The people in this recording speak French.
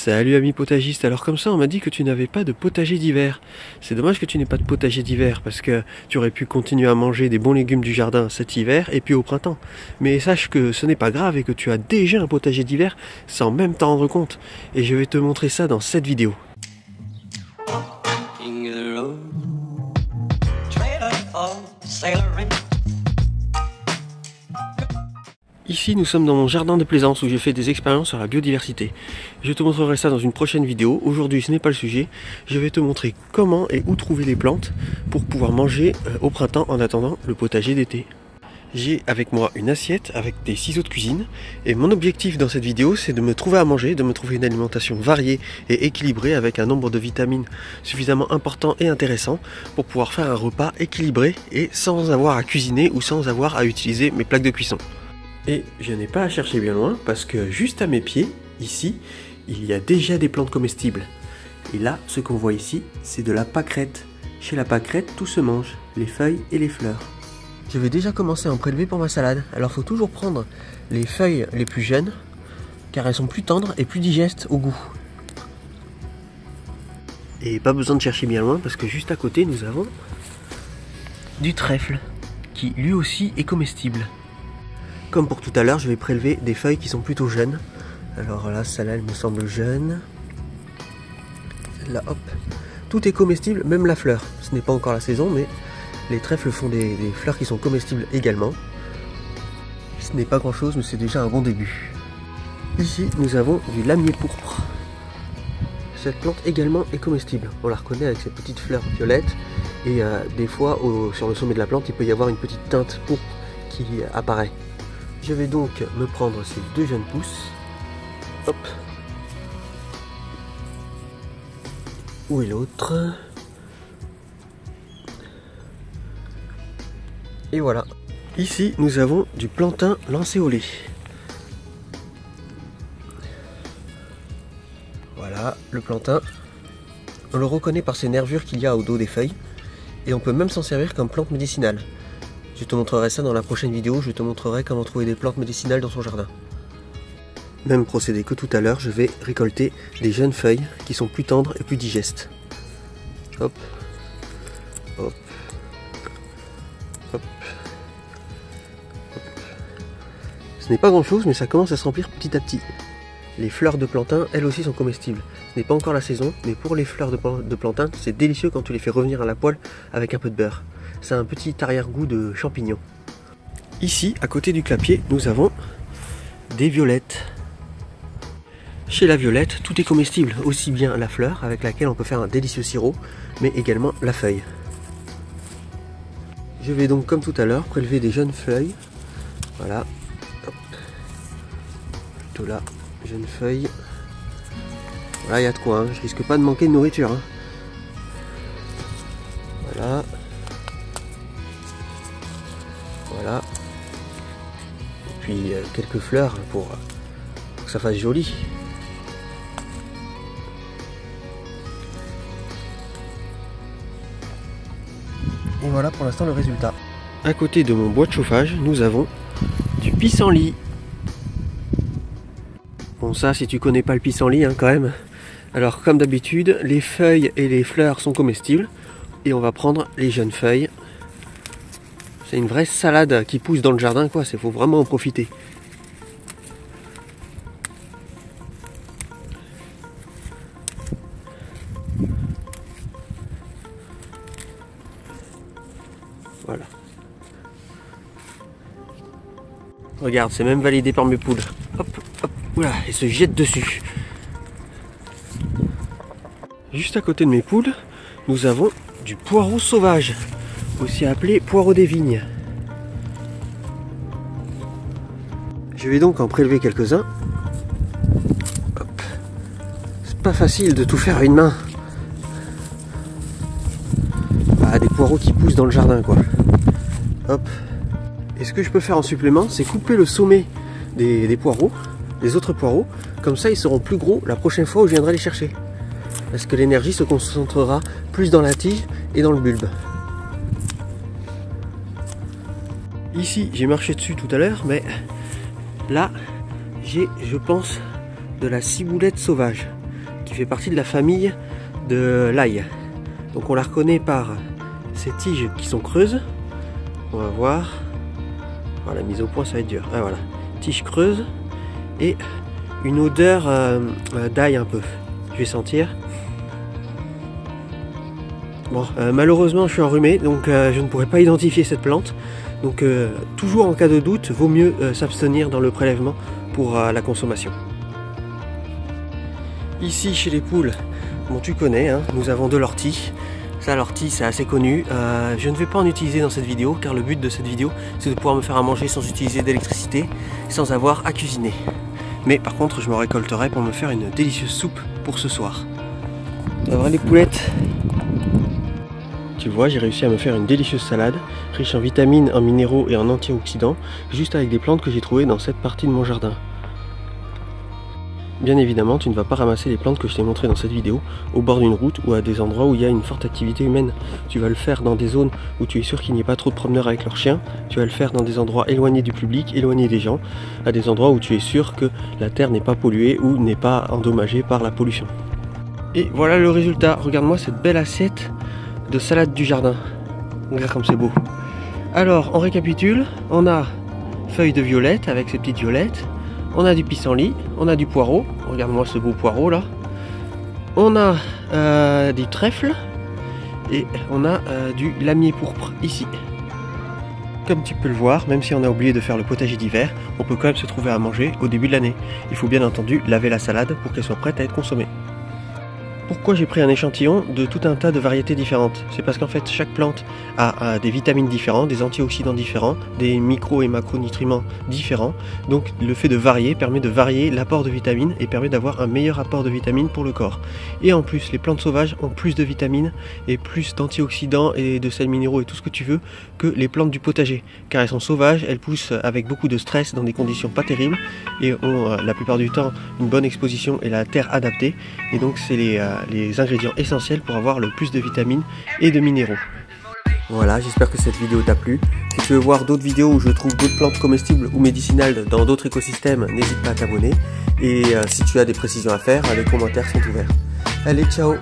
Salut ami potagiste, alors comme ça on m'a dit que tu n'avais pas de potager d'hiver. C'est dommage que tu n'aies pas de potager d'hiver parce que tu aurais pu continuer à manger des bons légumes du jardin cet hiver et puis au printemps. Mais sache que ce n'est pas grave et que tu as déjà un potager d'hiver sans même t'en rendre compte. Et je vais te montrer ça dans cette vidéo. Ici nous sommes dans mon jardin de plaisance où je fais des expériences sur la biodiversité. Je te montrerai ça dans une prochaine vidéo. Aujourd'hui ce n'est pas le sujet. Je vais te montrer comment et où trouver les plantes pour pouvoir manger au printemps en attendant le potager d'été. J'ai avec moi une assiette avec des ciseaux de cuisine et mon objectif dans cette vidéo c'est de me trouver à manger, de me trouver une alimentation variée et équilibrée avec un nombre de vitamines suffisamment important et intéressant pour pouvoir faire un repas équilibré et sans avoir à cuisiner ou sans avoir à utiliser mes plaques de cuisson. Et je n'ai pas à chercher bien loin parce que juste à mes pieds, ici, il y a déjà des plantes comestibles. Et là, ce qu'on voit ici, c'est de la pâquerette. Chez la pâquerette, tout se mange, les feuilles et les fleurs. Je vais déjà commencer à en prélever pour ma salade. Alors il faut toujours prendre les feuilles les plus jeunes, car elles sont plus tendres et plus digestes au goût. Et pas besoin de chercher bien loin parce que juste à côté, nous avons du trèfle, qui lui aussi est comestible. Comme pour tout à l'heure, je vais prélever des feuilles qui sont plutôt jeunes. Alors là, celle-là, elle me semble jeune. Celle-là, hop. Tout est comestible, même la fleur. Ce n'est pas encore la saison, mais les trèfles font des fleurs qui sont comestibles également. Ce n'est pas grand-chose, mais c'est déjà un bon début. Ici, nous avons du lamier pourpre. Cette plante également est comestible. On la reconnaît avec ses petites fleurs violettes. Et des fois, sur le sommet de la plante, il peut y avoir une petite teinte pourpre qui apparaît. Je vais donc me prendre ces deux jeunes pousses. Hop. Où est l'autre? Et voilà. Ici, nous avons du plantain lancéolé. Voilà, le plantain. On le reconnaît par ces nervures qu'il y a au dos des feuilles. Et on peut même s'en servir comme plante médicinale. Je te montrerai ça dans la prochaine vidéo, je te montrerai comment trouver des plantes médicinales dans son jardin. Même procédé que tout à l'heure, je vais récolter des jeunes feuilles qui sont plus tendres et plus digestes. Hop, hop, hop, hop. Ce n'est pas grand chose, mais ça commence à se remplir petit à petit. Les fleurs de plantain, elles aussi sont comestibles. Ce n'est pas encore la saison, mais pour les fleurs de plantain, c'est délicieux quand tu les fais revenir à la poêle avec un peu de beurre. C'est un petit arrière-goût de champignons. Ici, à côté du clapier, nous avons des violettes. Chez la violette, tout est comestible, aussi bien la fleur, avec laquelle on peut faire un délicieux sirop, mais également la feuille. Je vais donc, comme tout à l'heure, prélever des jeunes feuilles. Voilà. Hop. Plutôt là, jeunes feuilles. Voilà, il y a de quoi, hein. Je risque pas de manquer de nourriture. Hein. Voilà. Voilà. Et puis quelques fleurs pour que ça fasse joli. Et voilà pour l'instant le résultat. À côté de mon bois de chauffage, nous avons du pissenlit. Bon ça, si tu connais pas le pissenlit hein, quand même. Alors comme d'habitude, les feuilles et les fleurs sont comestibles. Et on va prendre les jeunes feuilles. C'est une vraie salade qui pousse dans le jardin, quoi. Il faut vraiment en profiter. Voilà. Regarde, c'est même validé par mes poules. Hop, hop, voilà, elles se jettent dessus. Juste à côté de mes poules, nous avons du poireau sauvage, aussi appelé poireau des vignes. Je vais donc en prélever quelques-uns. C'est pas facile de tout faire à une main. Ah, des poireaux qui poussent dans le jardin, quoi. Hop. Et ce que je peux faire en supplément, c'est couper le sommet des poireaux, des autres poireaux. Comme ça, ils seront plus gros la prochaine fois où je viendrai les chercher. Parce que l'énergie se concentrera plus dans la tige et dans le bulbe. Ici, j'ai marché dessus tout à l'heure, mais là, j'ai, je pense, de la ciboulette sauvage. qui fait partie de la famille de l'ail. Donc on la reconnaît par ces tiges qui sont creuses. On va voir. Voilà, la mise au point ça va être dur. Ah, voilà, tiges creuses et une odeur d'ail un peu. Je vais sentir. Bon, malheureusement je suis enrhumé, donc je ne pourrais pas identifier cette plante. Donc toujours en cas de doute, vaut mieux s'abstenir dans le prélèvement pour la consommation. Ici chez les poules, bon tu connais, hein, nous avons de l'ortie. Ça, l'ortie c'est assez connu. Je ne vais pas en utiliser dans cette vidéo car le but de cette vidéo c'est de pouvoir me faire à manger sans utiliser d'électricité, sans avoir à cuisiner. Mais par contre je me récolterai pour me faire une délicieuse soupe pour ce soir. On va voir les poulettes. Tu vois, j'ai réussi à me faire une délicieuse salade, riche en vitamines, en minéraux et en antioxydants, juste avec des plantes que j'ai trouvées dans cette partie de mon jardin. Bien évidemment, tu ne vas pas ramasser les plantes que je t'ai montrées dans cette vidéo au bord d'une route ou à des endroits où il y a une forte activité humaine. Tu vas le faire dans des zones où tu es sûr qu'il n'y ait pas trop de promeneurs avec leurs chiens. Tu vas le faire dans des endroits éloignés du public, éloignés des gens, à des endroits où tu es sûr que la terre n'est pas polluée ou n'est pas endommagée par la pollution. Et voilà le résultat. Regarde-moi cette belle assiette de salade du jardin. Regarde comme c'est beau. Alors, on récapitule. On a feuilles de violette avec ces petites violettes. On a du pissenlit. On a du poireau. Regarde-moi ce beau poireau là. On a des trèfles. Et on a du lamier pourpre ici. Comme tu peux le voir, même si on a oublié de faire le potager d'hiver, on peut quand même se trouver à manger au début de l'année. Il faut bien entendu laver la salade pour qu'elle soit prête à être consommée. Pourquoi j'ai pris un échantillon de tout un tas de variétés différentes? C'est parce qu'en fait chaque plante a des vitamines différentes, des antioxydants différents, des micro et macronutriments différents. Donc le fait de varier permet de varier l'apport de vitamines et permet d'avoir un meilleur apport de vitamines pour le corps. Et en plus les plantes sauvages ont plus de vitamines et plus d'antioxydants et de sels minéraux et tout ce que tu veux que les plantes du potager. Car elles sont sauvages, elles poussent avec beaucoup de stress dans des conditions pas terribles et ont la plupart du temps une bonne exposition et la terre adaptée. Et donc c'est les ingrédients essentiels pour avoir le plus de vitamines et de minéraux. Voilà, j'espère que cette vidéo t'a plu. Si tu veux voir d'autres vidéos où je trouve d'autres plantes comestibles ou médicinales dans d'autres écosystèmes, n'hésite pas à t'abonner. Et si tu as des précisions à faire, les commentaires sont ouverts. Allez, ciao!